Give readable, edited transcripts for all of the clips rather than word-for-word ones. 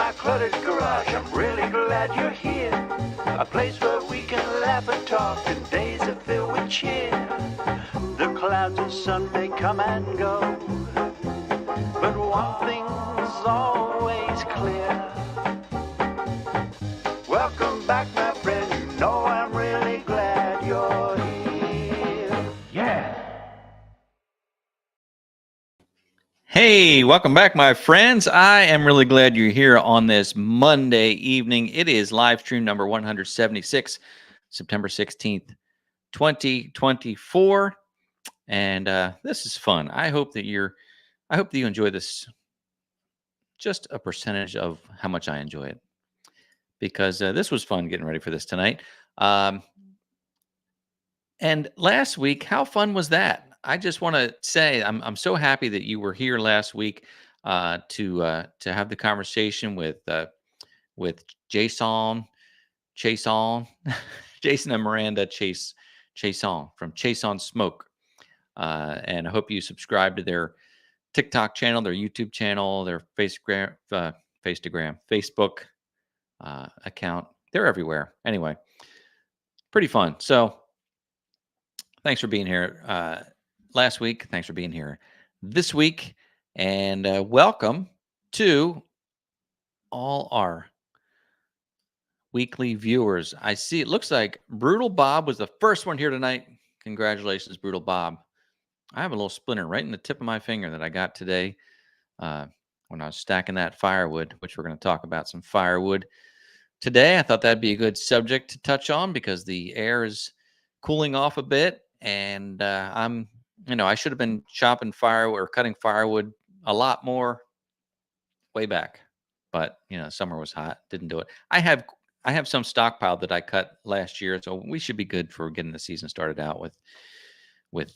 my cluttered garage. I'm really glad you're here. A place where we can laugh and talk and days are filled with cheer. The clouds and sun may come and go, but one thing's always clear. Welcome back, my friend. You know I'm really glad you're here. Yeah. Hey, welcome back, my friends. I am really glad you're here on this Monday evening. It is live stream number 176, September 16th, 2024. And this is fun. I hope that you enjoy this, just a percentage of how much I enjoy it, because this was fun getting ready for this tonight. And last week, how fun was that? I just want to say I'm so happy that you were here last week to have the conversation with Jason, Jason and Miranda Chason from Chase on Smoke, and I hope you subscribe to their TikTok channel, their YouTube channel, their Facebook account. They're everywhere. Anyway, pretty fun. So thanks for being here last week. Thanks for being here this week. And welcome to all our weekly viewers. I see it looks like Brutal Bob was the first one here tonight. Congratulations, Brutal Bob. I have a little splinter right in the tip of my finger that I got today when I was stacking that firewood, which we're going to talk about some firewood today. I thought that'd be a good subject to touch on because the air is cooling off a bit. And I should have been chopping firewood or cutting firewood a lot more way back, but summer was hot, didn't do it. I have some stockpile that I cut last year, so we should be good for getting the season started out with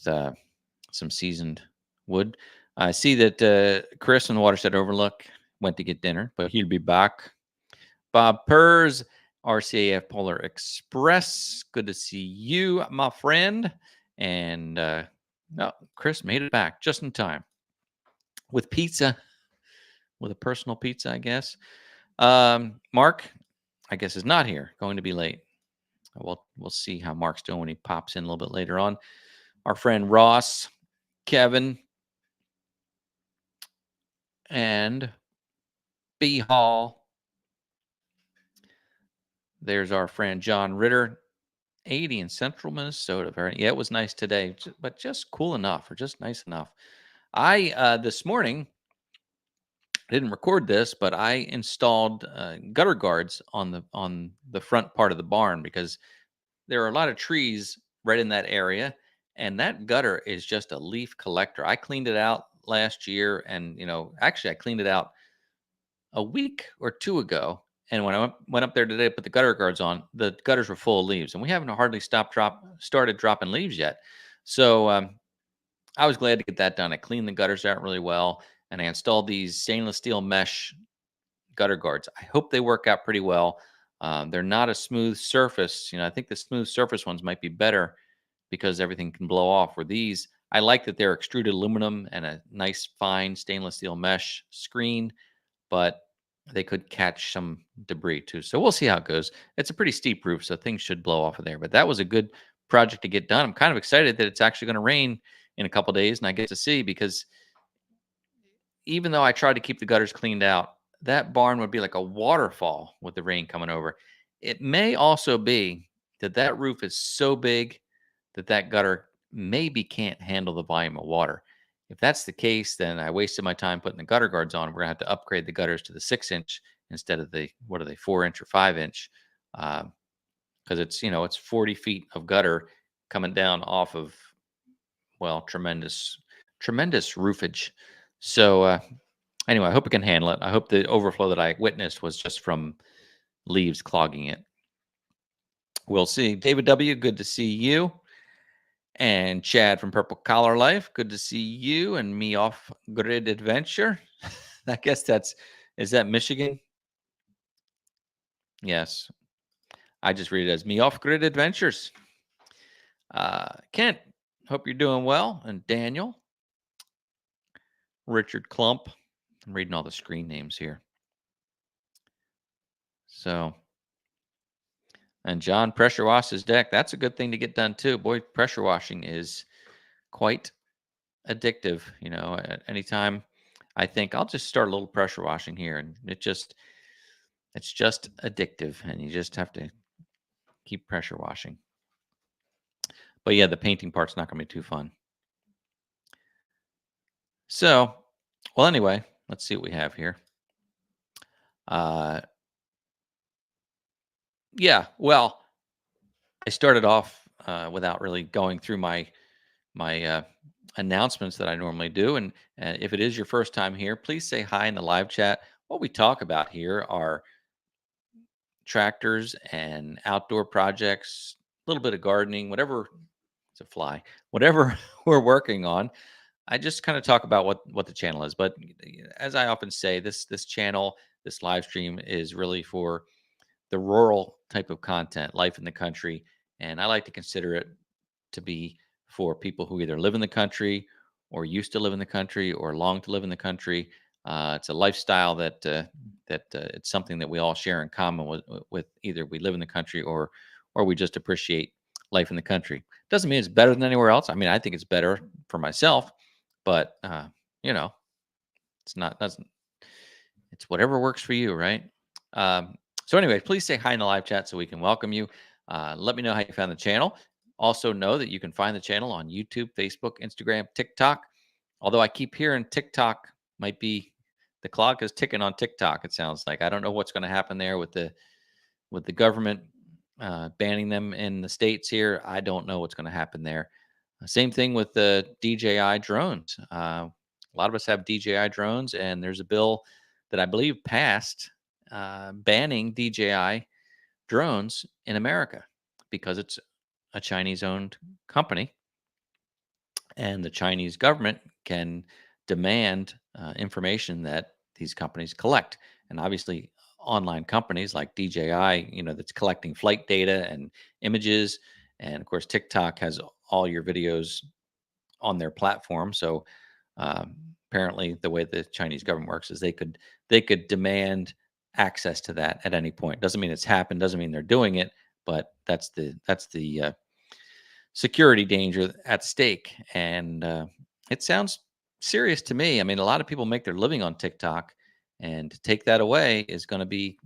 some seasoned wood. I see that Chris in the Watershed Overlook went to get dinner, but he'll be back. Bob Pers, RCAF Polar Express. Good to see you, my friend. And Chris made it back just in time with pizza, with a personal pizza, I guess. Mark, I guess, is not here. Going to be late. We'll see how Mark's doing when he pops in a little bit later on. Our friend Ross, Kevin, and B Hall. There's our friend John Ritter, 80 in central Minnesota. Yeah, it was nice today, but just cool enough, or just nice enough. I this morning didn't record this, but I installed gutter guards on the front part of the barn because there are a lot of trees right in that area, and that gutter is just a leaf collector. I cleaned it out last year, and actually I cleaned it out a week or two ago. And when I went up there today to put the gutter guards on, the gutters were full of leaves, and we haven't hardly started dropping leaves yet. So I was glad to get that done. I cleaned the gutters out really well, and I installed these stainless steel mesh gutter guards. I hope they work out pretty well. They're not a smooth surface. I think the smooth surface ones might be better because everything can blow off. Where these, I like that they're extruded aluminum and a nice fine stainless steel mesh screen, but they could catch some debris too. So we'll see how it goes. It's a pretty steep roof, so things should blow off of there. But that was a good project to get done. I'm kind of excited that it's actually going to rain in a couple days, and I get to see, because even though I tried to keep the gutters cleaned out, that barn would be like a waterfall with the rain coming over. It may also be that roof is so big that gutter maybe can't handle the volume of water. If that's the case, then I wasted my time putting the gutter guards on. We're gonna have to upgrade the gutters to the 6-inch instead of the 4-inch or 5-inch, because it's 40 feet of gutter coming down off of tremendous roofage. So anyway, I hope it can handle it. I hope the overflow that I witnessed was just from leaves clogging it. We'll see. David W., good to see you. And Chad from Purple Collar Life, good to see you. And Me Off Grid Adventure. I guess is that Michigan? Yes. I just read it as Me Off Grid Adventures. Kent, hope you're doing well. And Daniel. Richard Klump. I'm reading all the screen names here. So, and John pressure washed his deck. That's a good thing to get done too. Boy, pressure washing is quite addictive. At any time I think I'll just start a little pressure washing here, and it's just addictive, and you just have to keep pressure washing. But yeah, the painting part's not going to be too fun. So, well, anyway, let's see what we have here. Yeah, well, I started off without really going through my announcements that I normally do. And if it is your first time here, please say hi in the live chat. What we talk about here are tractors and outdoor projects, a little bit of gardening, whatever. It's a fly. Whatever we're working on. I just kind of talk about what the channel is. But as I often say, this channel, this live stream is really for the rural type of content, life in the country, and I like to consider it to be for people who either live in the country or used to live in the country or long to live in the country. It's a lifestyle that it's something that we all share in common with either we live in the country or we just appreciate life in the country. Doesn't mean it's better than anywhere else. I mean, I think it's better for myself, but you know, it's not doesn't it's whatever works for you, right? Um, so, anyway, please say hi in the live chat so we can welcome you. Let me know how you found the channel. Also, know that you can find the channel on YouTube, Facebook, Instagram, TikTok. Although I keep hearing TikTok might be the clock is ticking on TikTok. It sounds like I don't know what's going to happen there with the government banning them in the states here. I don't know what's going to happen there. Same thing with the DJI drones. A lot of us have DJI drones, and there's a bill that I believe passed banning DJI drones in America because it's a Chinese owned company, and the Chinese government can demand information that these companies collect. And obviously, online companies like DJI, that's collecting flight data and images. And of course, TikTok has all your videos on their platform. So apparently, the way the Chinese government works is they could demand access to that at any point. Doesn't mean it's happened. Doesn't mean they're doing it. But that's the security danger at stake. And it sounds serious to me. I mean, a lot of people make their living on TikTok, and to take that away is going to be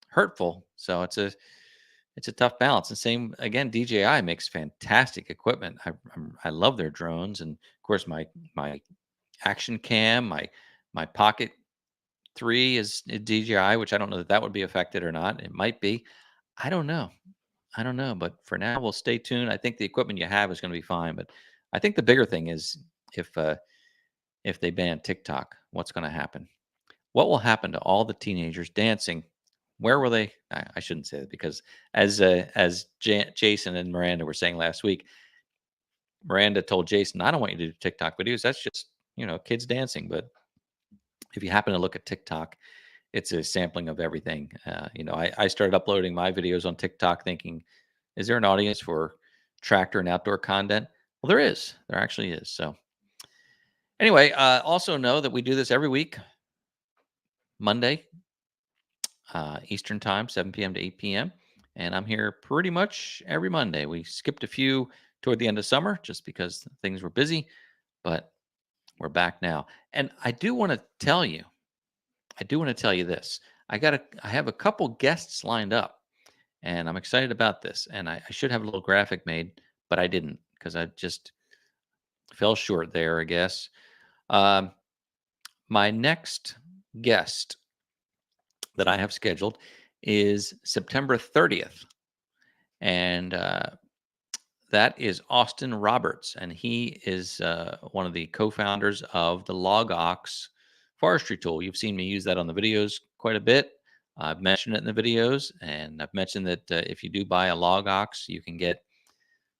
hurtful. So it's a tough balance. And same again, DJI makes fantastic equipment. I love their drones, and of course my action cam, my Pocket 3 is a DJI, which I don't know that would be affected or not. It might be. I don't know. I don't know, but for now, we'll stay tuned. I think the equipment you have is going to be fine, but I think the bigger thing is if they ban TikTok, what's going to happen? What will happen to all the teenagers dancing? Where will they? I shouldn't say that because as Jason and Miranda were saying last week, Miranda told Jason, "I don't want you to do TikTok videos. That's just kids dancing." But if you happen to look at TikTok, it's a sampling of everything. I started uploading my videos on TikTok thinking, is there an audience for tractor and outdoor content? Well, there is. There actually is. So, anyway, also know that we do this every week, Monday, Eastern Time, 7 p.m. to 8 p.m. And I'm here pretty much every Monday. We skipped a few toward the end of summer just because things were busy, but we're back now. And I do want to tell you this. I have a couple guests lined up, and I'm excited about this. And I should have a little graphic made, but I didn't because I just fell short there, I guess. Um, my next guest that I have scheduled is September 30th, and that is Austin Roberts, and he is one of the co-founders of the Log Ox forestry tool. You've seen me use that on the videos quite a bit. I've mentioned it in the videos, and I've mentioned that if you do buy a Log Ox, you can get,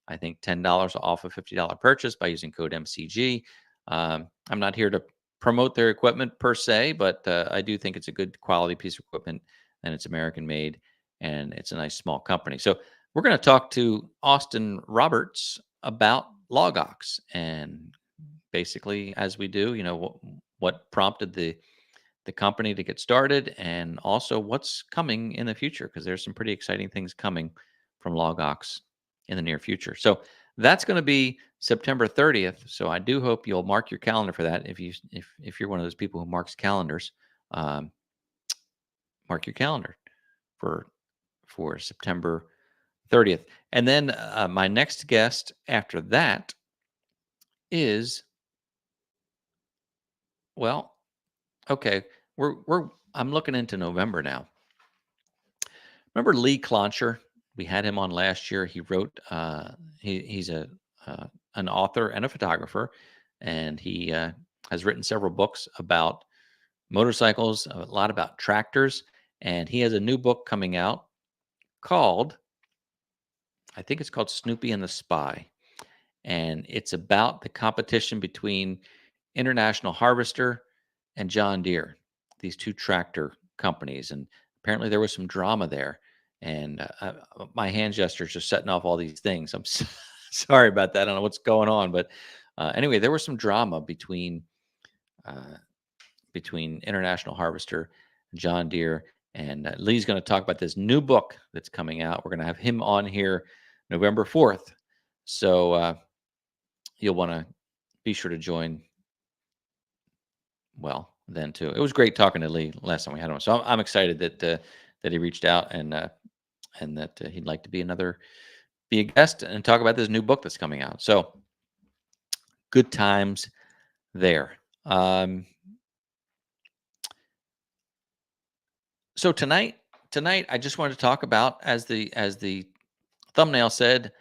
I think, $10 off a $50 purchase by using code MCG. I'm not here to promote their equipment per se, but I do think it's a good quality piece of equipment, and it's American made, and it's a nice small company. So we're going to talk to Austin Roberts about Log Ox, and basically, as we do, what prompted the company to get started, and also what's coming in the future, because there's some pretty exciting things coming from Logox in the near future. So that's going to be September 30th. So I do hope you'll mark your calendar for that. If you're one of those people who marks calendars, um, mark your calendar for September 30th. And then my next guest after that is, well, okay, I'm looking into November now. Remember Lee Cloncher? We had him on last year. He wrote. He's uh, an author and a photographer, and he has written several books about motorcycles, a lot about tractors, and he has a new book coming out called, I think it's called Snoopy and the Spy, and it's about the competition between International Harvester and John Deere, these two tractor companies. And apparently there was some drama there. And my hand gestures just setting off all these things. I'm sorry about that. I don't know what's going on, but anyway, there was some drama uh, between International Harvester and John Deere. And Lee's going to talk about this new book that's coming out. We're going to have him on here November 4th. So you'll want to be sure to join. Well, then too. It was great talking to Lee last time we had him. So I'm excited that he reached out and that he'd like to be a guest and talk about this new book that's coming out. So good times there. So tonight I just wanted to talk about, as the thumbnail said,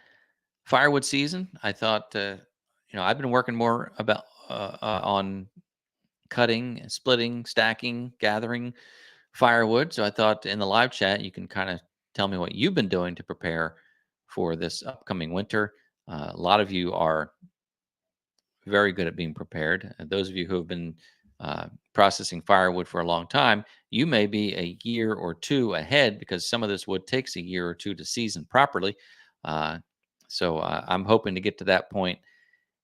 firewood season. I thought I've been working more about on cutting, splitting, stacking, gathering firewood. So I thought in the live chat, you can kind of tell me what you've been doing to prepare for this upcoming winter. A lot of you are very good at being prepared. And those of you who have been processing firewood for a long time, you may be a year or two ahead, because some of this wood takes a year or two to season properly. So I'm hoping to get to that point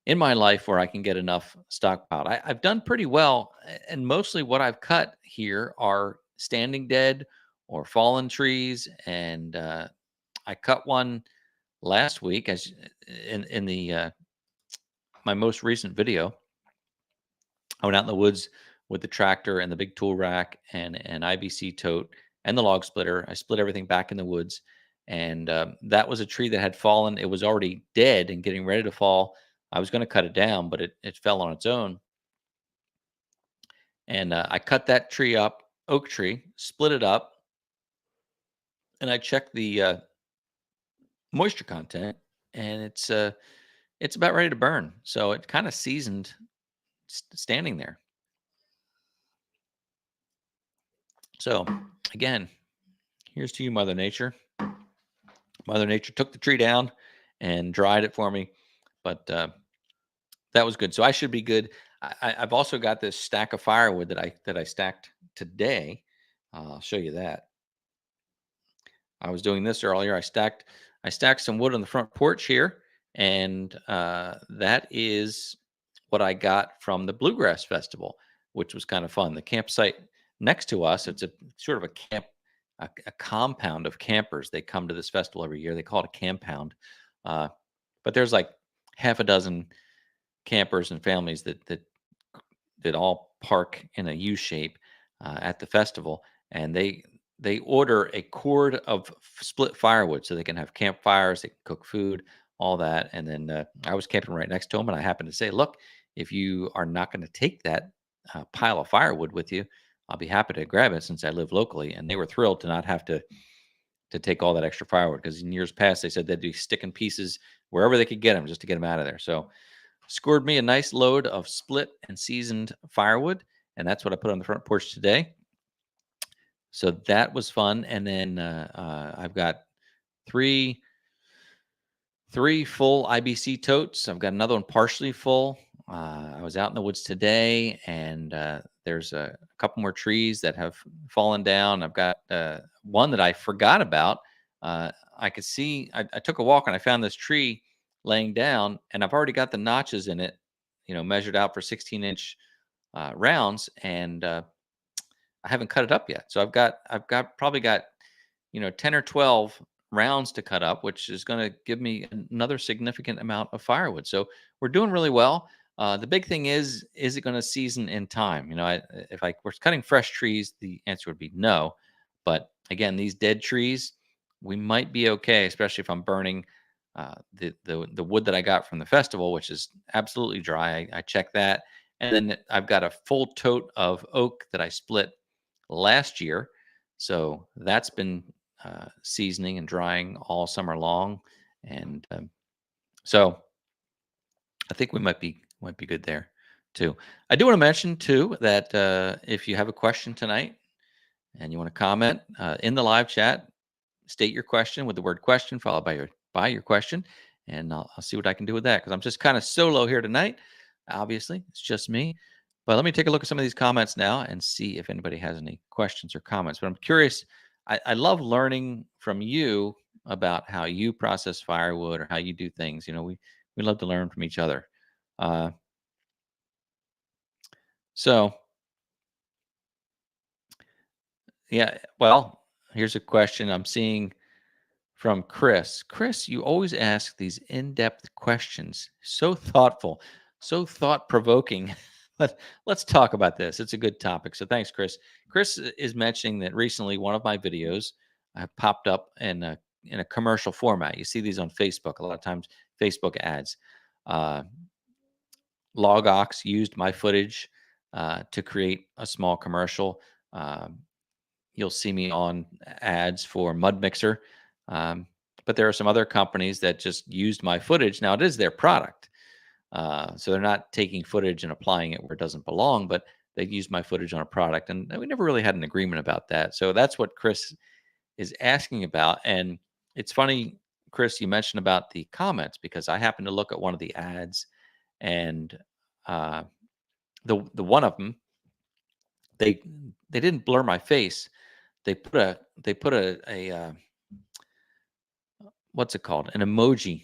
in my life where I can get enough stockpiled. I've done pretty well, and mostly what I've cut here are standing dead or fallen trees. And I cut one last week, as in the my most recent video. I went out in the woods with the tractor and the big tool rack and an IBC tote and the log splitter. I split everything back in the woods, and that was a tree that had fallen. It was already dead and getting ready to fall. I was going to cut it down, but it fell on its own. And I cut that tree up, oak tree, split it up, and I checked the moisture content, and it's about ready to burn. So it kind of seasoned standing there. So again, here's to you, Mother Nature. Mother Nature took the tree down and dried it for me, but that was good. So I should be good. I've also got this stack of firewood that I stacked today. I'll show you that. I was doing this earlier. I stacked some wood on the front porch here, and that is what I got from the Bluegrass Festival, which was kind of fun. The campsite next to us, it's a sort of a camp, a compound of campers. They come to this festival every year. They call it a compound, but there's like half a dozen campers and families that all park in a U shape at the festival, and they order a cord of split firewood so they can have campfires, they can cook food, all that. And then I was camping right next to them, and I happened to say, "Look, if you are not going to take that pile of firewood with you, I'll be happy to grab it since I live locally." And they were thrilled to not have to take all that extra firewood, because in years past they said they'd be sticking pieces wherever they could get them just to get them out of there. So scored me a nice load of split and seasoned firewood, and that's what I put on the front porch today. So that was fun. And then I've got three full IBC totes. I've got another one partially full. I was out in the woods today, and there's a couple more trees that have fallen down. I've got one that I forgot about. I could see, I took a walk and I found this tree laying down, and I've already got the notches in it, measured out for 16-inch rounds. And I haven't cut it up yet. So I've probably got 10 or 12 rounds to cut up, which is going to give me another significant amount of firewood. So we're doing really well. The big thing is it going to season in time? If I was cutting fresh trees, the answer would be no. But again, these dead trees, we might be okay, especially if I'm burning the wood that I got from the festival, which is absolutely dry. I checked that, and then I've got a full tote of oak that I split last year, so that's been seasoning and drying all summer long, and so I think we might be good there too. I do want to mention too that if you have a question tonight and you want to comment in the live chat, state your question with the word question followed by your question, and I'll see what I can do with that because I'm just kind of solo here tonight. Obviously, it's just me. But let me take a look at some of these comments now and see if anybody has any questions or comments. But I'm curious. I love learning from you about how you process firewood or how you do things. We love to learn from each other. Uh, so yeah, well, here's a question I'm seeing from Chris. Chris, you always ask these in-depth questions. So thoughtful, so thought-provoking. Let's talk about this. It's a good topic. So thanks, Chris. Chris is mentioning that recently one of my videos popped up in a commercial format. You see these on Facebook a lot of times. Facebook ads. Uh, Logox used my footage to create a small commercial. Um, you'll see me on ads for Mud Mixer. Um, but there are some other companies that just used my footage. Now it is their product. So they're not taking footage and applying it where it doesn't belong, but they used my footage on a product. And we never really had an agreement about that. So that's what Chris is asking about. And it's funny, Chris, you mentioned about the comments because I happened to look at one of the ads and uh, the one of them, they they didn't blur my face. They put a what's it called? An emoji.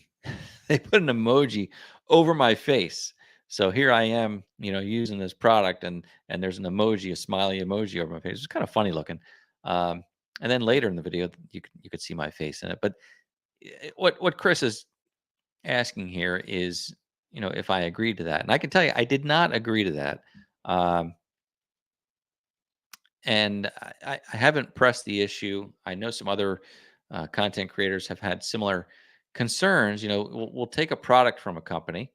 They put an emoji over my face. So here I am, using this product, and there's an emoji, a smiley emoji over my face. It's kind of funny looking. Um, and then later in the video, you could see my face in it. But what Chris is asking here is, if I agreed to that, and I can tell you, I did not agree to that. Um, and I haven't pressed the issue. I know some other content creators have had similar concerns. We'll take a product from a company,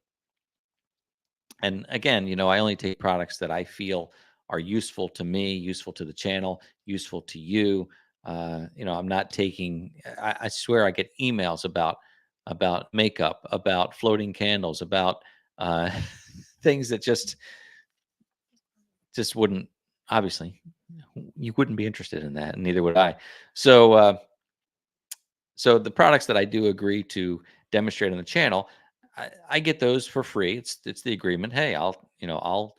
and again, I only take products that I feel are useful to me, useful to the channel, useful to you. I'm not taking. I swear, I get emails about makeup, about floating candles, about uh, things that just wouldn't, obviously, you wouldn't be interested in that, and neither would I. So the products that I do agree to demonstrate on the channel, I get those for free. It's the agreement. Hey, I'll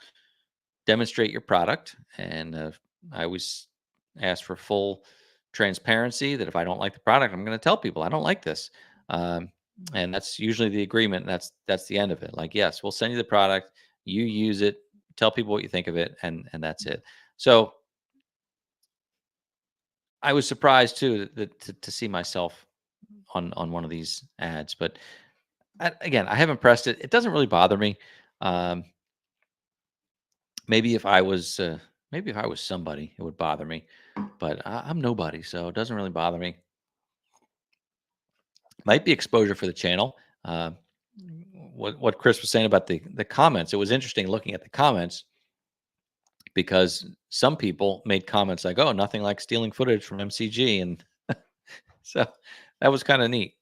demonstrate your product, and I always ask for full transparency. That if I don't like the product, I'm going to tell people I don't like this, um, and that's usually the agreement. And that's the end of it. Like, yes, we'll send you the product. You use it. Tell people what you think of it, and that's it. So I was surprised too to see myself on one of these ads, but again, I haven't pressed it. It doesn't really bother me. Um, maybe if I was somebody, it would bother me, but I'm nobody, so it doesn't really bother me. Might be exposure for the channel. What Chris was saying about the comments, it was interesting looking at the comments because some people made comments like, "Oh, nothing like stealing footage from MCG," and so that was kind of neat.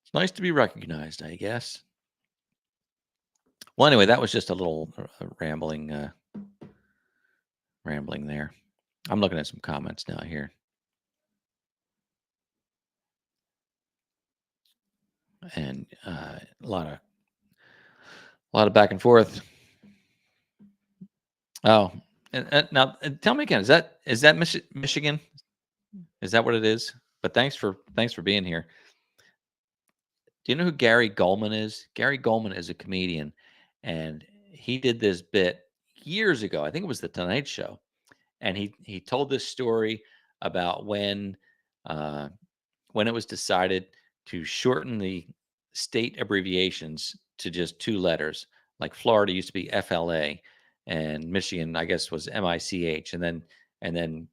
It's nice to be recognized, I guess. Well, anyway, that was just a little rambling there. I'm looking at some comments now here, and a lot of back and forth. Oh, and now tell me again, is that Michigan? Is that what it is? But thanks for being here. Do you know who Gary Goldman is? Gary Goldman is a comedian, and he did this bit years ago. I think it was the Tonight Show, and he told this story about uh, when it was decided to shorten the state abbreviations to just 2 letters. Like Florida used to be FLA, and Michigan, I guess, was MICH, and then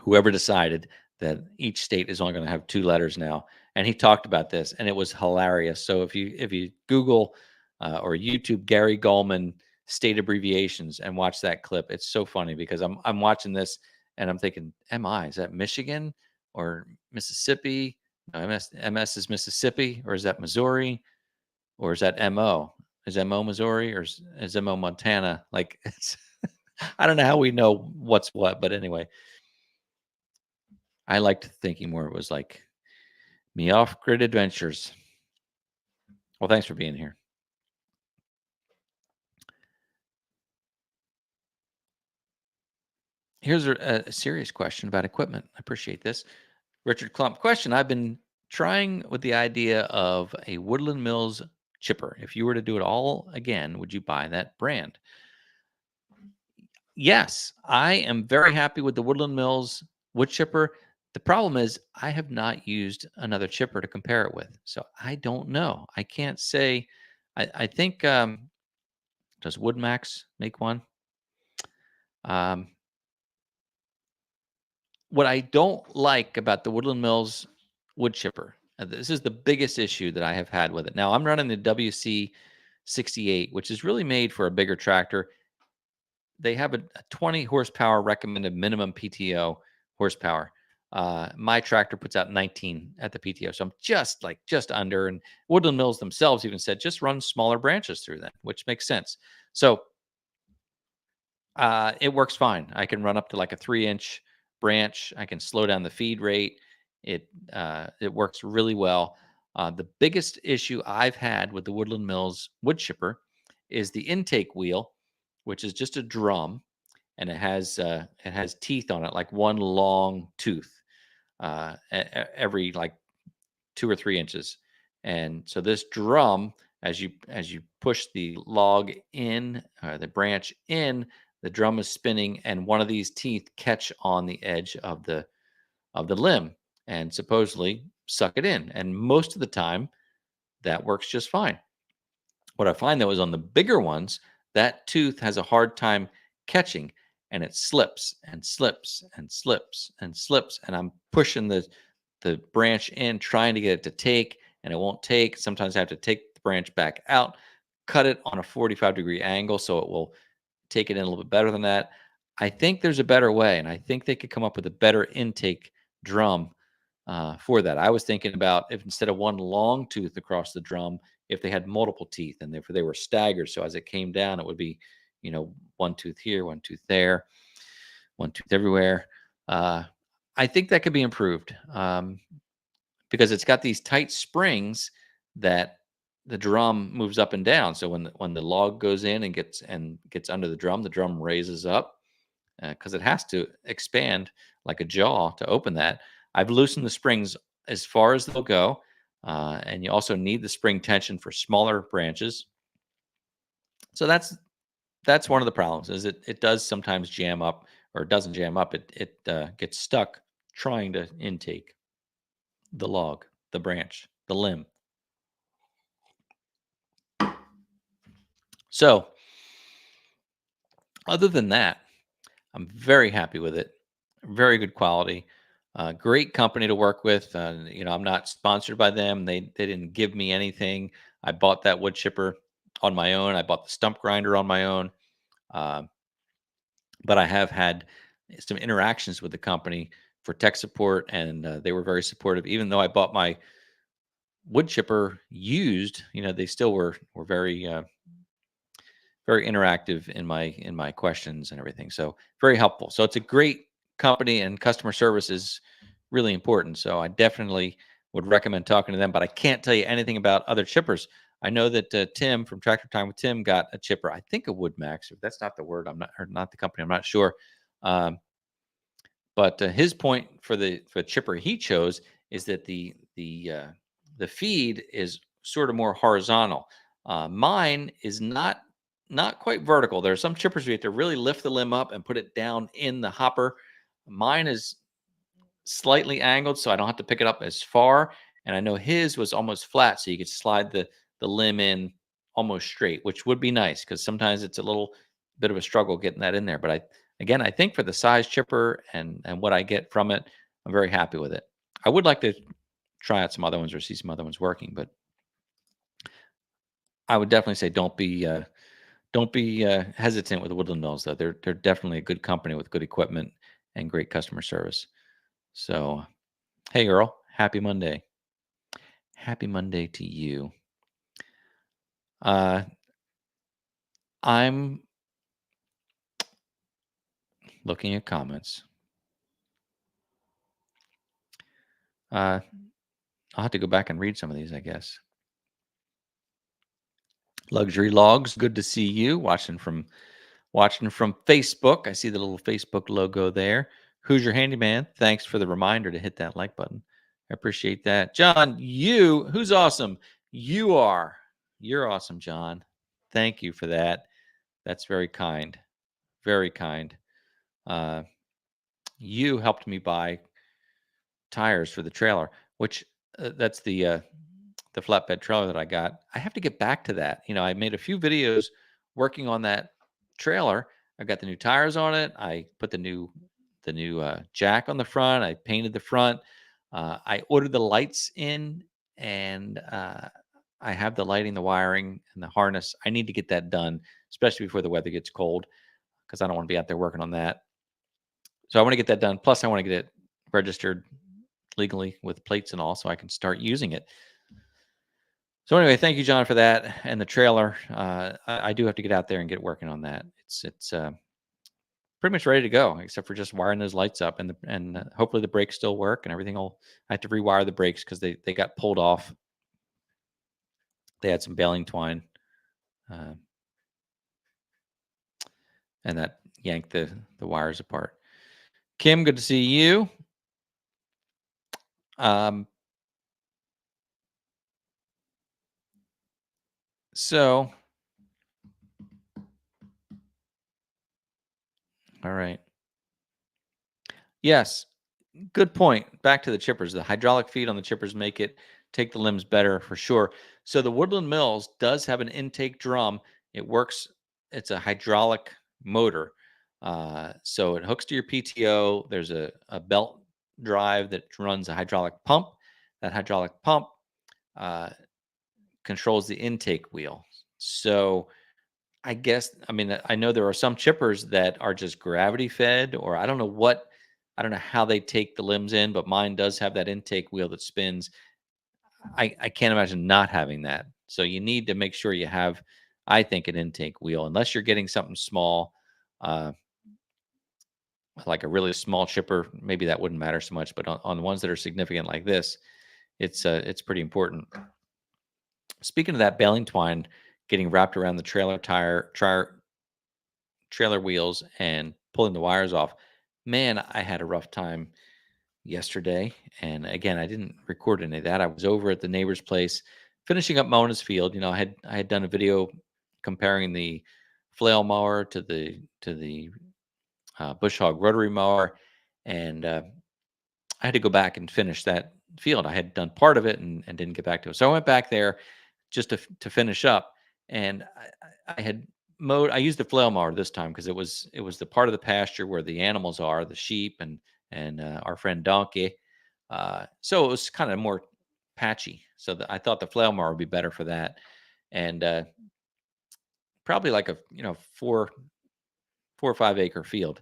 whoever decided that each state is only going to have 2 letters now. And he talked about this, and it was hilarious. So if you Google or YouTube Gary Gulman state abbreviations and watch that clip, it's so funny because I'm watching this and I'm thinking, MI, is that Michigan or Mississippi? No, MS is Mississippi, or is that Missouri, or is that MO? Is MO Missouri, or is MO Montana? Like it's I don't know how we know what's what, but anyway, I liked thinking more it was like me off grid adventures. Well, thanks for being here. Here's a serious question about equipment. I appreciate this. Richard Klump question. I've been trying with the idea of a Woodland Mills chipper. If you were to do it all again, would you buy that brand? Yes, I am very happy with the Woodland Mills wood chipper. The problem is I have not used another chipper to compare it with. So I don't know. I can't say. I think does Woodmax make one? Um, what I don't like about the Woodland Mills wood chipper, this is the biggest issue that I have had with it. Now I'm running the WC 68, which is really made for a bigger tractor. They have a 20 horsepower recommended minimum PTO horsepower. My tractor puts out 19 at the PTO, so I'm just under. And Woodland Mills themselves even said just run smaller branches through them, which makes sense. So it works fine. I can run up to like a 3-inch branch. I can slow down the feed rate. It works really well. The biggest issue I've had with the Woodland Mills wood chipper is the intake wheel, which is just a drum, and it has teeth on it, like one long tooth, every like 2 or 3 inches. And so this drum, as you push the log in, the branch in, the drum is spinning, and one of these teeth catch on the edge of the limb and supposedly suck it in. And most of the time, that works just fine. What I find though is on the bigger ones, that tooth has a hard time catching, and it slips and slips and slips and slips. And I'm pushing the branch in, trying to get it to take, and it won't take. Sometimes I have to take the branch back out, cut it on a 45-degree angle so it will take it in a little bit better than that. I think there's a better way, and I think they could come up with a better intake drum for that. I was thinking about if instead of one long tooth across the drum, if they had multiple teeth and if they were staggered, so as it came down, it would be, one tooth here, one tooth there, one tooth everywhere. Uh, I think that could be improved because it's got these tight springs that the drum moves up and down. So when the log goes in and gets under the drum raises up because it has to expand like a jaw to open that. I've loosened the springs as far as they'll go, and you also need the spring tension for smaller branches. So that's one of the problems. Is it does sometimes jam up, or it doesn't jam up. It gets stuck trying to intake the log, the branch, the limb. So other than that, I'm very happy with it. Very good quality. Great company to work with. I'm not sponsored by them. They didn't give me anything. I bought that wood chipper on my own. I bought the stump grinder on my own. Uh, but I have had some interactions with the company for tech support, and they were very supportive. Even though I bought my wood chipper used, they still were very interactive in my questions and everything. So very helpful. So it's a great company, and customer service is really important. So I definitely would recommend talking to them. But I can't tell you anything about other chippers. I know that Tim from Tractor Time with Tim got a chipper. I think a Woodmax. If that's not the word, I'm not, or not the company. I'm not sure. But his point for the chipper he chose is that the feed is sort of more horizontal. Mine is not not quite vertical. There are some chippers where you have to really lift the limb up and put it down in the hopper. Mine is slightly angled, so I don't have to pick it up as far. And I know his was almost flat, so you could slide the limb in almost straight, which would be nice because sometimes it's a little bit of a struggle getting that in there. But I think for the size chipper and what I get from it, I'm very happy with it. I would like to try out some other ones or see some other ones working, but I would definitely say don't be hesitant with the Woodland Mills, though. They're definitely a good company with good equipment and great customer service. So, hey, Earl, happy Monday. Happy Monday to you. Uh, I'm looking at comments. I'll have to go back and read some of these, I guess. Luxury Logs, good to see you watching from Facebook. I see the little Facebook logo there. Who's your handyman? Thanks for the reminder to hit that like button. I appreciate that. John, who's awesome? You are. You're awesome, John. Thank you for that. That's very kind. Very kind. Uh, you helped me buy tires for the trailer, which that's the flatbed trailer that I got. I have to get back to that. I made a few videos working on that trailer. I got the new tires on it. I put the new jack on the front. I painted the front. I ordered the lights in, and I have the lighting, the wiring, and the harness. I need to get that done, especially before the weather gets cold, because I don't want to be out there working on that. So I want to get that done. Plus, I want to get it registered legally with plates and all, so I can start using it. So anyway, thank you, John, for that and the trailer. I do have to get out there and get working on that. It's pretty much ready to go, except for just wiring those lights up, and hopefully the brakes still work and everything. I have to rewire the brakes because they got pulled off. They had some baling twine, and that yanked the wires apart. Kim, good to see you. So, all right. Yes, good point. Back to the chippers. The hydraulic feed on the chippers take the limbs better for sure. So the Woodland Mills does have an intake drum. It works. It's a hydraulic motor. So it hooks to your PTO. There's a belt drive that runs a hydraulic pump. That hydraulic pump controls the intake wheel. So I guess, I know there are some chippers that are just gravity fed, or I don't know how they take the limbs in, but mine does have that intake wheel that spins. I can't imagine not having that. So you need to make sure you have, I think, an intake wheel, unless you're getting something small, like a really small chipper. Maybe that wouldn't matter so much, but on the ones that are significant like this, it's pretty important. Speaking of that baling twine getting wrapped around the trailer wheels and pulling the wires off, man, I had a rough time yesterday. And again, I didn't record any of that. I was over at the neighbor's place finishing up mowing his field. I had done a video comparing the flail mower to the bush hog rotary mower, and I had to go back and finish that field. I had done part of it and didn't get back to it. So I went back there just to finish up, and I had mowed. I used the flail mower this time because it was the part of the pasture where the animals are, the sheep and our friend Donkey. So it was kind of more patchy. So I thought the flail mower would be better for that, and probably like a 4 or 5 acre field,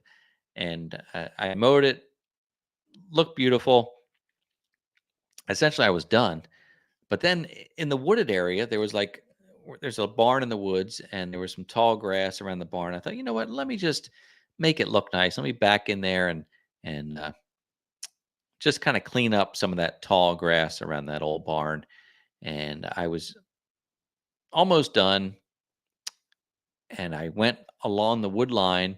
and I mowed it. Looked beautiful. Essentially, I was done. But then in the wooded area, there's a barn in the woods, and there was some tall grass around the barn. I thought, you know what? Let me just make it look nice. Let me back in there and just kind of clean up some of that tall grass around that old barn. And I was almost done, and I went along the wood line,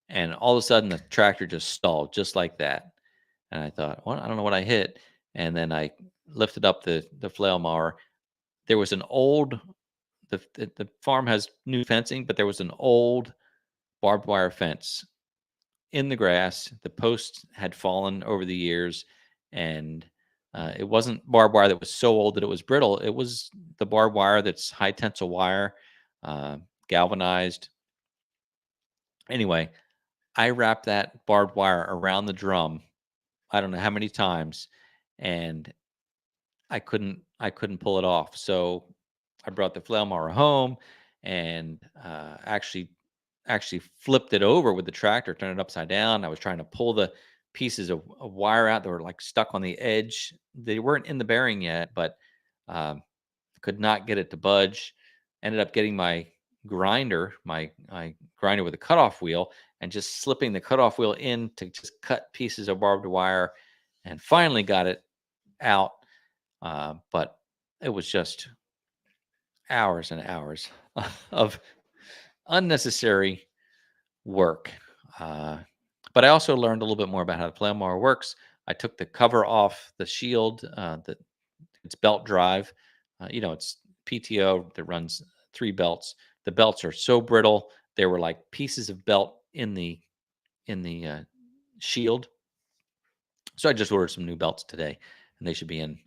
and all of a sudden the tractor just stalled, just like that. And I thought, well, I don't know what I hit. And then I lifted up the flail mower. There was an old the farm has new fencing, but there was an old barbed wire fence in the grass. The posts had fallen over the years, and it wasn't barbed wire that was so old that it was brittle. It was the barbed wire that's high tensile wire, galvanized. Anyway, I wrapped that barbed wire around the drum. I don't know how many times, and I couldn't pull it off. So I brought the flail mower home and actually flipped it over with the tractor, turned it upside down. I was trying to pull the pieces of wire out that were like stuck on the edge. They weren't in the bearing yet, but um, could not get it to budge. Ended up getting my grinder with a cutoff wheel and just slipping the cutoff wheel in to just cut pieces of barbed wire, and finally got it out. But it was just hours and hours of unnecessary work. Uh, but I also learned a little bit more about how the flail mower works. I took the cover off the shield, that it's belt drive. It's PTO that runs 3 belts. The belts are so brittle; they were like pieces of belt in the shield. So I just ordered some new belts today, and they should be in.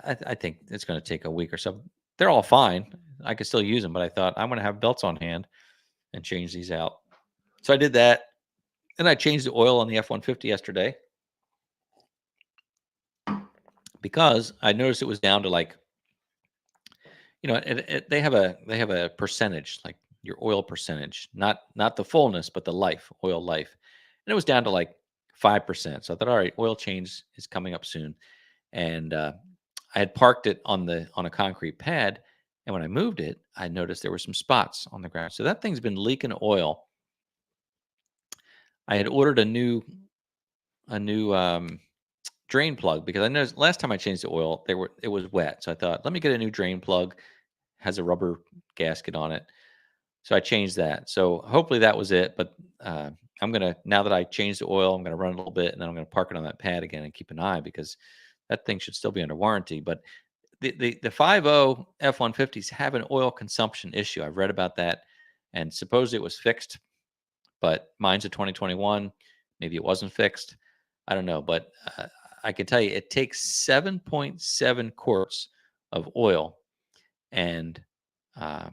I think it's going to take a week or so. They're all fine. I can still use them, but I thought I'm going to have belts on hand and change these out. So I did that, and I changed the oil on the F-150 yesterday because I noticed it was down to like, they have a percentage, like your oil percentage, not the fullness, but the oil life, and it was down to like 5%. So I thought, all right, oil change is coming up soon, and I had parked it on a concrete pad, and when I moved it, I noticed there were some spots on the ground. So that thing's been leaking oil. I had ordered a new drain plug because I noticed last time I changed the oil, it was wet. So I thought, let me get a new drain plug. Has a rubber gasket on it. So I changed that. So hopefully that was it. But now that I changed the oil, I'm gonna run a little bit, and then I'm gonna park it on that pad again and keep an eye, because that thing should still be under warranty. But the 5.0 F-150s have an oil consumption issue. I've read about that, and suppose it was fixed, but mine's a 2021. Maybe it wasn't fixed. I don't know, but I can tell you it takes 7.7 quarts of oil, and uh,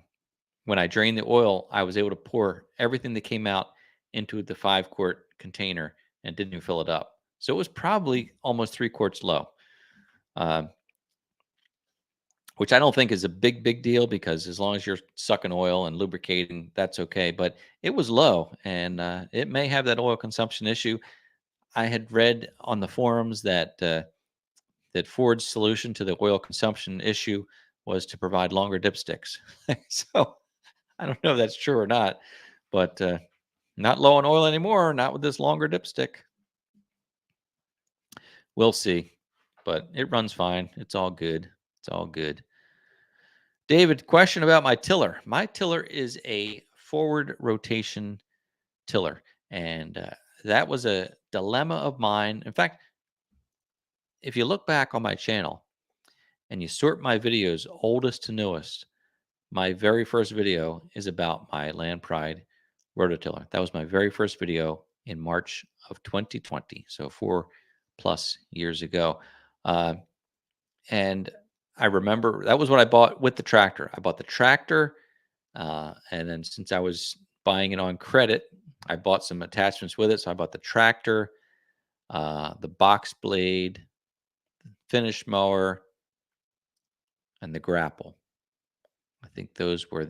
when I drained the oil, I was able to pour everything that came out into the 5-quart container and didn't even fill it up. So it was probably almost 3 quarts low. Um, which I don't think is a big deal, because as long as you're sucking oil and lubricating, that's okay. But it was low, and it may have that oil consumption issue. I had read on the forums that Ford's solution to the oil consumption issue was to provide longer dipsticks. So I don't know if that's true or not, but not low on oil anymore. Not with this longer dipstick. We'll see, but it runs fine. It's all good. It's all good. David, question about my tiller. My tiller is a forward rotation tiller, and that was a dilemma of mine. In fact, if you look back on my channel and you sort my videos oldest to newest, my very first video is about my Land Pride rototiller. That was my very first video in March of 2020, so 4+ years ago. And I remember that was what I bought with the tractor. I bought the tractor, and then since I was buying it on credit, I bought some attachments with it. So I bought the tractor, the box blade, finish mower, and the grapple. I think those were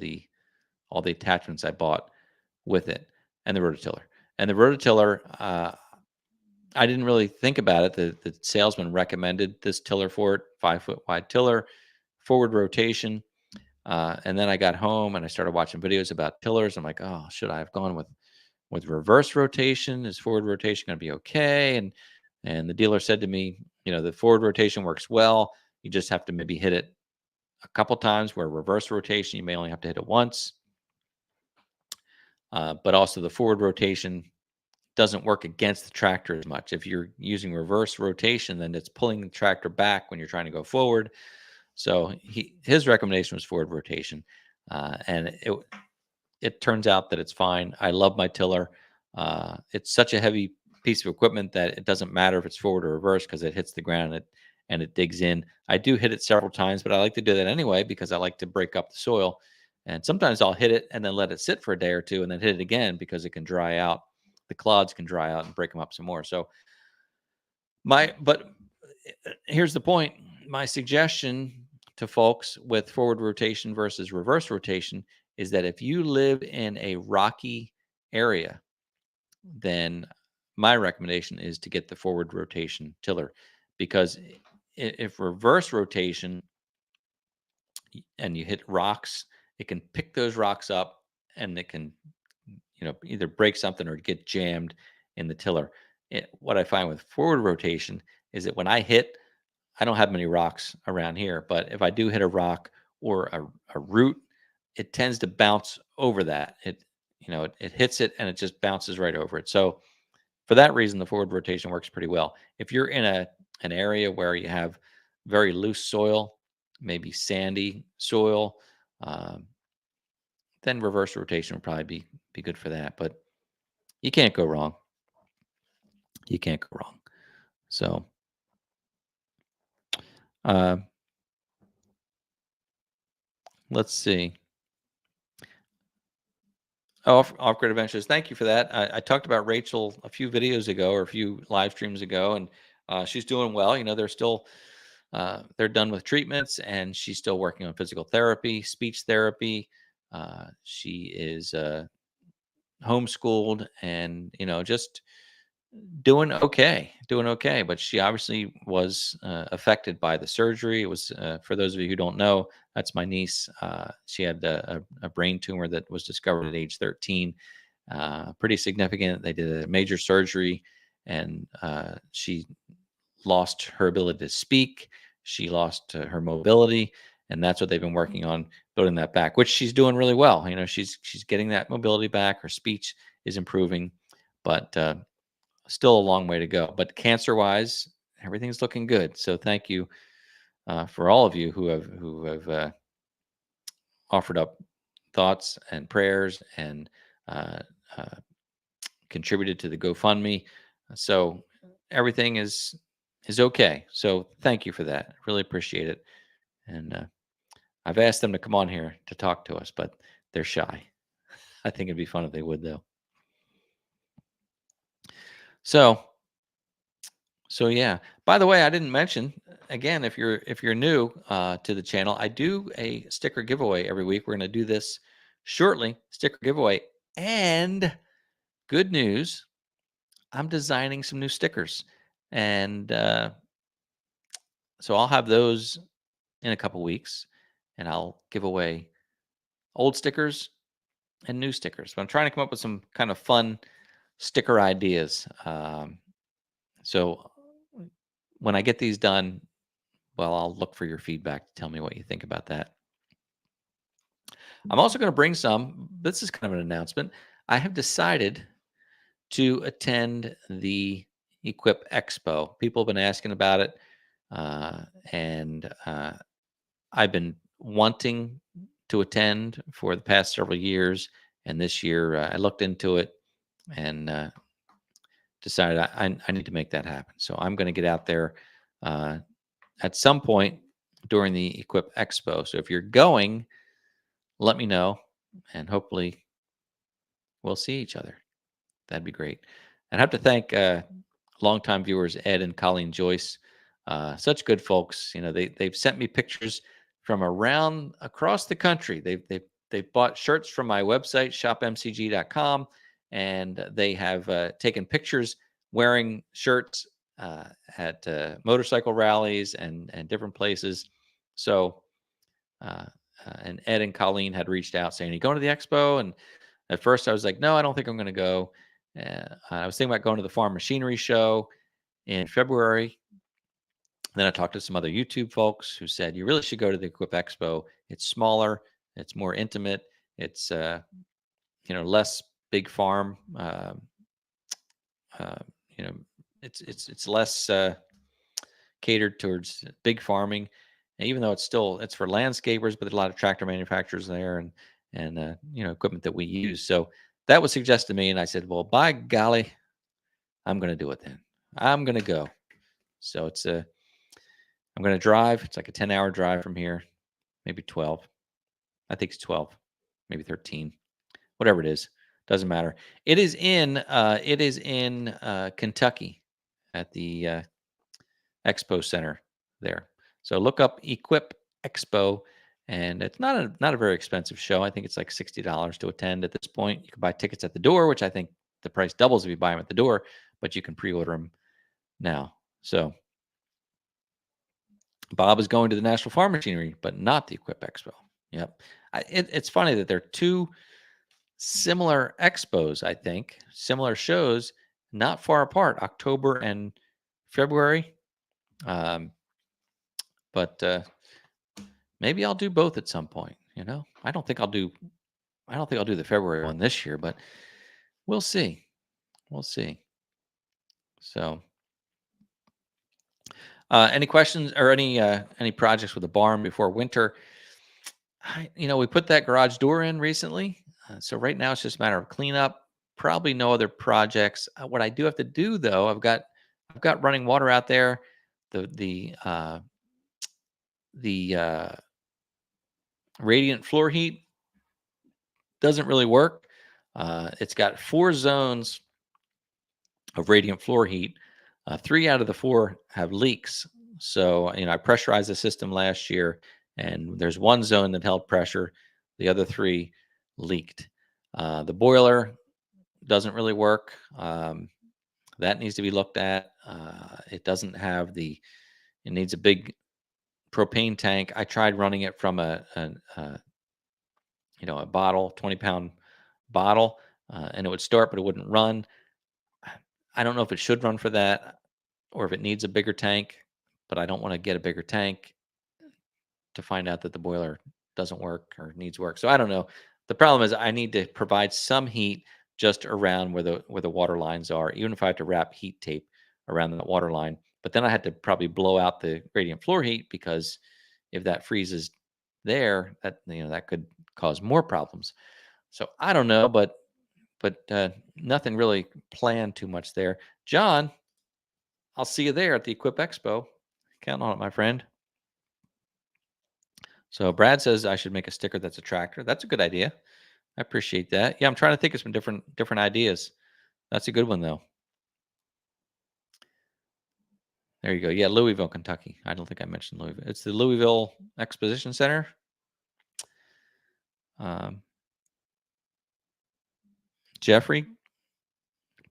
all the attachments I bought with it, and the rototiller. And the rototiller, I didn't really think about it. The salesman recommended this tiller for it, 5-foot wide tiller, forward rotation. And then I got home and I started watching videos about tillers. I'm like, oh, should I have gone with reverse rotation? Is forward rotation going to be okay? And the dealer said to me, the forward rotation works well. You just have to maybe hit it a couple times, where reverse rotation, you may only have to hit it once. But also the forward rotation doesn't work against the tractor as much. If you're using reverse rotation, then it's pulling the tractor back when you're trying to go forward. So his recommendation was forward rotation. and it turns out that it's fine. I love my tiller. It's such a heavy piece of equipment that it doesn't matter if it's forward or reverse because it hits the ground and it digs in. I do hit it several times, but I like to do that anyway because I like to break up the soil. And sometimes I'll hit it and then let it sit for a day or two and then hit it again because it can dry out. The clods can dry out and break them up some more. So but here's the point. My suggestion to folks with forward rotation versus reverse rotation is that if you live in a rocky area, then my recommendation is to get the forward rotation tiller, because if reverse rotation and you hit rocks, it can pick those rocks up and it can, either break something or get jammed in the tiller. What I find with forward rotation is that when I hit, I don't have many rocks around here, but if I do hit a rock or a root, it tends to bounce over that. It hits it and it just bounces right over it. So for that reason, the forward rotation works pretty well. If you're in an area where you have very loose soil, maybe sandy soil, um, then reverse rotation would probably be good for that. But you can't go wrong. You can't go wrong. So uh, let's see. Oh, Off-Grid Adventures. Thank you for that. I talked about Rachel a few videos ago or a few live streams ago, and she's doing well. They're still they're done with treatments, and she's still working on physical therapy, speech therapy. She is homeschooled, and just doing okay. But she obviously was affected by the surgery. It was, for those of you who don't know, that's my niece. She had a brain tumor that was discovered at age 13, pretty significant. They did a major surgery, and she lost her ability to speak. She lost her mobility, and that's what they've been working on, building that back, which she's doing really well. She's getting that mobility back. Her speech is improving, but still a long way to go. But cancer wise, everything's looking good. So thank you for all of you who have offered up thoughts and prayers and uh, uh, contributed to the GoFundMe. So everything is okay. So thank you for that. Really appreciate it. And I've asked them to come on here to talk to us, but they're shy. I think it'd be fun if they would, though. So yeah. By the way, I didn't mention, again, if you're new to the channel, I do a sticker giveaway every week. We're going to do this shortly. Sticker giveaway, and good news, I'm designing some new stickers, and so I'll have those in a couple weeks, and I'll give away old stickers and new stickers. But I'm trying to come up with some kind of fun sticker ideas. So when I get these done, well, I'll look for your feedback to tell me what you think about that. I'm also going to bring some. This is kind of an announcement. I have decided to attend the Equip Expo. People have been asking about it, and I've been wanting to attend for the past several years. And this year, I looked into it and decided I need to make that happen. So I'm going to get out there at some point during the Equip Expo. So if you're going, let me know, and hopefully we'll see each other. That'd be great. And I have to thank longtime viewers Ed and Colleen Joyce, such good folks. They've sent me pictures from around across the country. They've bought shirts from my website shopmcg.com, and they have taken pictures wearing shirts at motorcycle rallies and different places. So and Ed and Colleen had reached out saying, "Are you going to the expo?" And at first I was like, "No, I don't think I'm going to go." I was thinking about going to the Farm Machinery Show in February. Then I talked to some other YouTube folks who said, "You really should go to the Equip Expo. It's smaller, it's more intimate, it's less big farm. Uh, you know, it's less catered towards big farming, even though it's for landscapers, but there's a lot of tractor manufacturers there and equipment that we use. So that was suggested to me, and I said, well, by golly, I'm going to do it then. I'm going to go. So I'm going to drive. It's like a 10-hour drive from here, maybe 12. I think it's 12, maybe 13, whatever it is. Doesn't matter. It is in Kentucky at the Expo Center there. So look up Equip Expo, and it's not a very expensive show. I think it's like $60 to attend at this point. You can buy tickets at the door, which I think the price doubles if you buy them at the door, but you can pre-order them now. So Bob is going to the National Farm Machinery, but not the Equip Expo. Yep. It's funny that they're two similar expos, I think, similar shows, not far apart, October and February. But maybe I'll do both at some point. I don't think I'll do the February one this year, but we'll see. We'll see. So, any questions or any projects with the barn before winter? We put that garage door in recently, so right now it's just a matter of cleanup. Probably no other projects. What I do have to do though, I've got running water out there. The radiant floor heat doesn't really work. It's got 4 zones of radiant floor heat. 3 out of the 4 have leaks. So, I pressurized the system last year, and there's 1 zone that held pressure. The other 3 leaked. The boiler doesn't really work. That needs to be looked at. It doesn't have it needs a big propane tank. I tried running it from a bottle, 20-pound bottle, and it would start, but it wouldn't run. I don't know if it should run for that or if it needs a bigger tank, but I don't want to get a bigger tank to find out that the boiler doesn't work or needs work. So I don't know. The problem is I need to provide some heat just around where the water lines are, even if I have to wrap heat tape around the water line. But then I had to probably blow out the radiant floor heat, because if that freezes there, that could cause more problems. So I don't know, but nothing really planned too much there. John, I'll see you there at the Equip Expo. Count on it, my friend. So Brad says I should make a sticker that's a tractor. That's a good idea. I appreciate that. Yeah, I'm trying to think of some different ideas. That's a good one though. There you go. Yeah, Louisville, Kentucky. I don't think I mentioned Louisville. It's the Louisville Exposition Center. Jeffrey,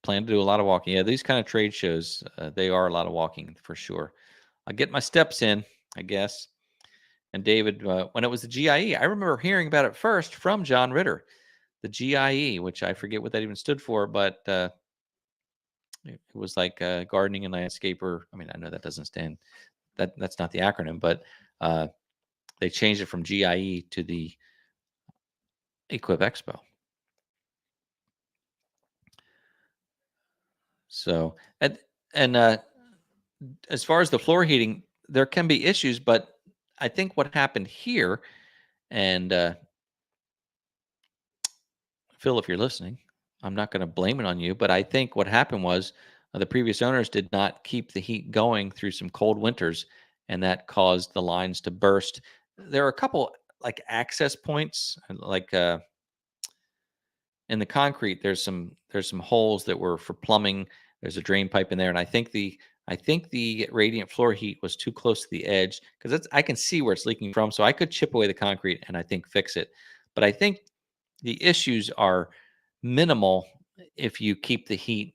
plan to do a lot of walking. Yeah, these kind of trade shows, they are a lot of walking for sure. I'll get my steps in, I guess. And David, when it was the GIE, I remember hearing about it first from John Ritter, the GIE, which I forget what that even stood for, but it was like gardening and landscaper. I mean, I know that doesn't stand, that's not the acronym, but they changed it from GIE to the Equip Expo. So, and as far as the floor heating, there can be issues, but I think what happened here, and Phil, if you're listening, I'm not going to blame it on you, but I think what happened was the previous owners did not keep the heat going through some cold winters, and that caused the lines to burst. There are a couple like access points, like in the concrete. There's some holes that were for plumbing. There's a drain pipe in there, and I think the radiant floor heat was too close to the edge, because I can see where it's leaking from, so I could chip away the concrete and I think fix it. But I think the issues are minimal if you keep the heat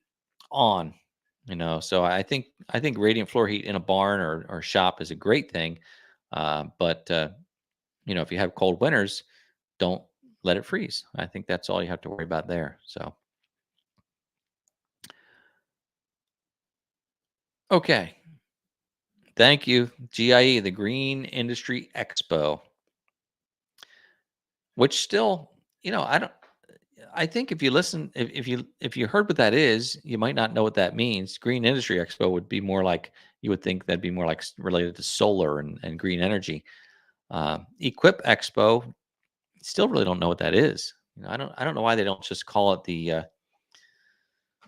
on. So I think radiant floor heat in a barn or shop is a great thing. But if you have cold winters, don't let it freeze. I think that's all you have to worry about there. So, okay. Thank you, GIE, the Green Industry Expo, which still, I think if you listen, if you heard what that is, you might not know what that means. Green Industry Expo would be more like You would think that'd be more like related to solar and green energy. Equip Expo, still really don't know what that is. I don't know why they don't just call it the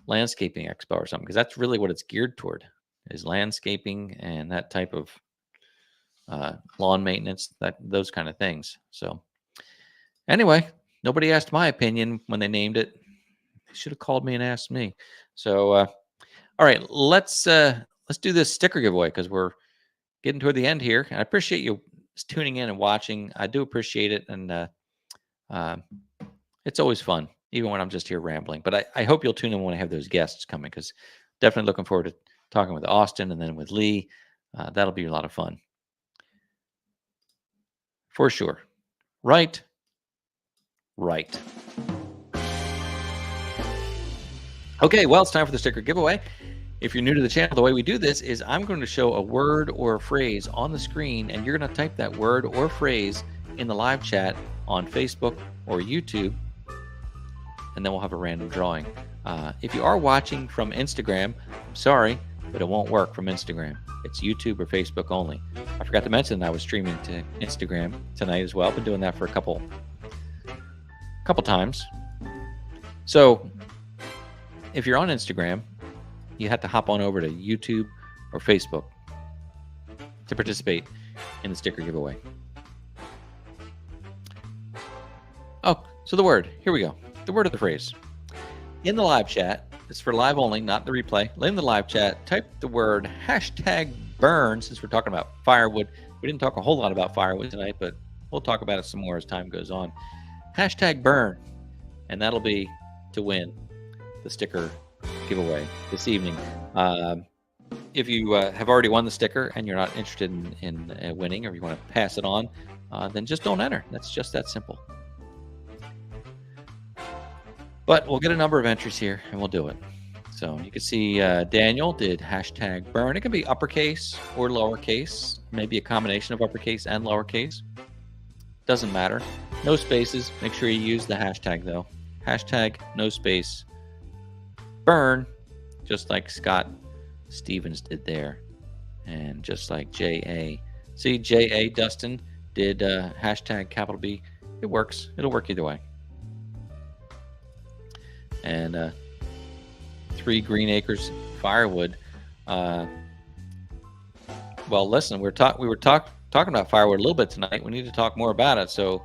landscaping expo or something, because that's really what it's geared toward, is landscaping and that type of lawn maintenance, those kind of things. So anyway, nobody asked my opinion when they named it. They should have called me and asked me. So all right, let's do this sticker giveaway, because we're getting toward the end here, and I appreciate you tuning in and watching. I do appreciate it, and it's always fun, even when I'm just here rambling. But I hope you'll tune in when I have those guests coming, because definitely looking forward to talking with Austin and then with Lee. That'll be a lot of fun. For sure. Right. Okay, well, it's time for the sticker giveaway. If you're new to the channel, the way we do this is I'm going to show a word or a phrase on the screen, and you're going to type that word or phrase in the live chat on Facebook or YouTube, and then we'll have a random drawing. If you are watching from Instagram, I'm sorry, but it won't work from Instagram. It's YouTube or Facebook only. I forgot to mention that I was streaming to Instagram tonight as well. I've been doing that for a couple times. So if you're on Instagram, you have to hop on over to YouTube or Facebook to participate in the sticker giveaway. Oh, so the word, here we go. The word of the phrase. In the live chat, it's for live only, not the replay. In the live chat, type the word #burn, since we're talking about firewood. We didn't talk a whole lot about firewood tonight, but we'll talk about it some more as time goes on. #burn, and that'll be to win the sticker giveaway this evening. If you have already won the sticker and you're not interested in winning, or you want to pass it on, then just don't enter. That's just that simple. But we'll get a number of entries here, and we'll do it. So you can see Daniel did #burn. It can be uppercase or lowercase, maybe a combination of uppercase and lowercase. Doesn't matter. No spaces. Make sure you use the hashtag, though. #no space burn, just like Scott Stevens did there, and just like J.A. See, J.A. Dustin did #B. It works. It'll work either way. And 3 Green Acres Firewood. Well, listen, we were talking about firewood a little bit tonight. We need to talk more about it. So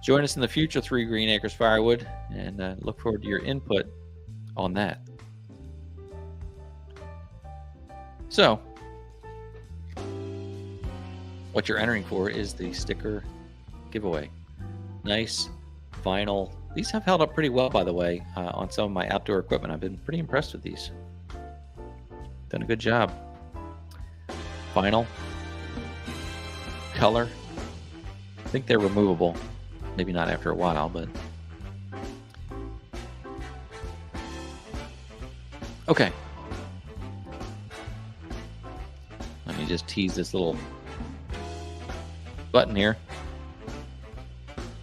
join us in the future, 3 Green Acres Firewood, and look forward to your input on that. So what you're entering for is the sticker giveaway. Nice vinyl. These have held up pretty well, by the way, on some of my outdoor equipment. I've been pretty impressed with these. Done a good job. Vinyl. Color. I think they're removable. Maybe not after a while, but... Okay. Let me just tease this little button here.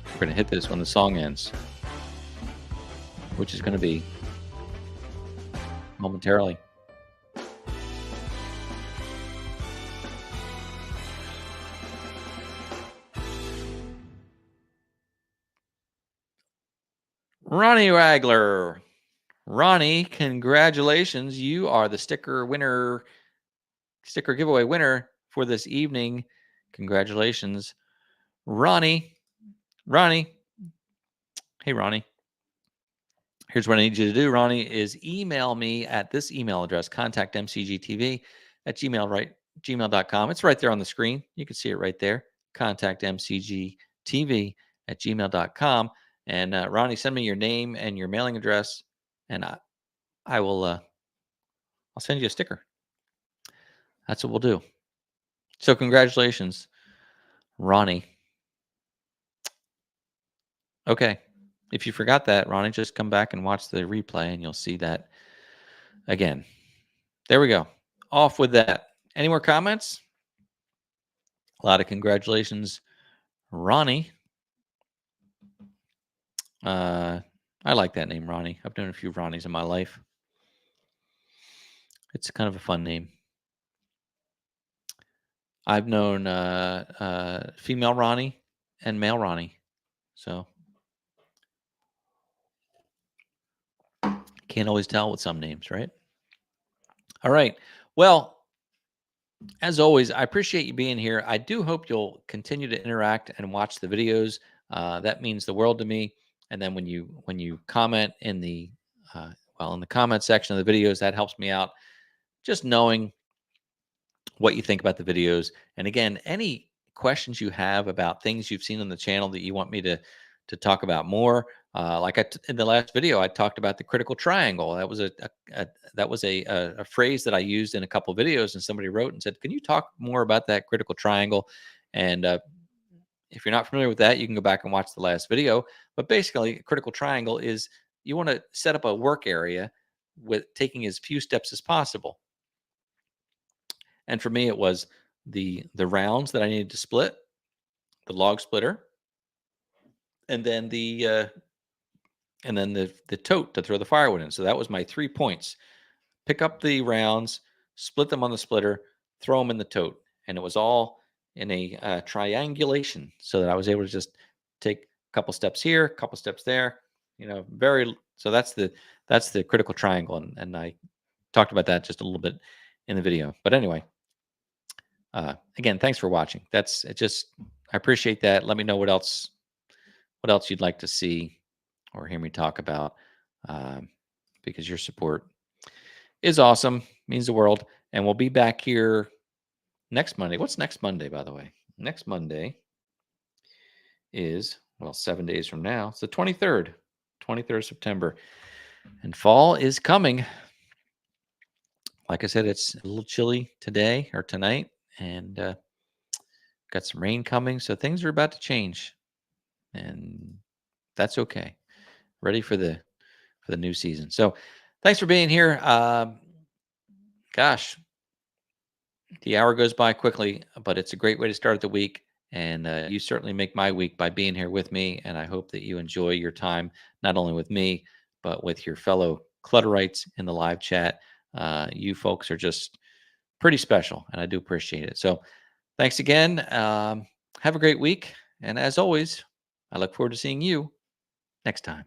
We're going to hit this when the song ends, which is going to be momentarily. Ronnie Ragler. Ronnie, congratulations. You are the sticker giveaway winner for this evening. Congratulations, Ronnie. Hey, Ronnie. Here's what I need you to do, Ronnie, is email me at this email address, contactmcgtv@gmail.com. It's right there on the screen. You can see it right there, contactmcgtv@gmail.com. And Ronnie, send me your name and your mailing address, and I will I'll send you a sticker. That's what we'll do. So congratulations, Ronnie. Okay. If you forgot that, Ronnie, just come back and watch the replay and you'll see that again. There we go. Off with that. Any more comments? A lot of congratulations, Ronnie. I like that name, Ronnie. I've known a few Ronnies in my life. It's kind of a fun name. I've known female Ronnie and male Ronnie. So can't always tell with some names, right? All right. Well, as always, I appreciate you being here. I do hope you'll continue to interact and watch the videos. That means the world to me. And then when you comment in the in the comment section of the videos, that helps me out. Just knowing what you think about the videos. And again, any questions you have about things you've seen on the channel that you want me to talk about more. In the last video, I talked about the critical triangle. That was a phrase that I used in a couple of videos, and somebody wrote and said, "Can you talk more about that critical triangle?" And if you're not familiar with that, you can go back and watch the last video. But basically, a critical triangle is you want to set up a work area with taking as few steps as possible. And for me, it was the rounds that I needed to split, the log splitter, and then the tote to throw the firewood in. So that was my 3 points. Pick up the rounds, split them on the splitter, throw them in the tote, and it was all in a triangulation, so that I was able to just take a couple steps here, a couple steps there. So that's the critical triangle, and I talked about that just a little bit in the video. But anyway, again, thanks for watching. I appreciate that. Let me know what else you'd like to see or hear me talk about, because your support is awesome, means the world. And we'll be back here next Monday. What's next Monday, by the way? Next Monday is, 7 days from now. It's the 23rd September. And fall is coming. Like I said, it's a little chilly today or tonight, and got some rain coming. So things are about to change, and that's okay. Ready for the new season. So thanks for being here. Gosh, the hour goes by quickly, but it's a great way to start the week. And you certainly make my week by being here with me. And I hope that you enjoy your time, not only with me, but with your fellow Clutterites in the live chat. You folks are just pretty special, and I do appreciate it. So thanks again. Have a great week. And as always, I look forward to seeing you next time.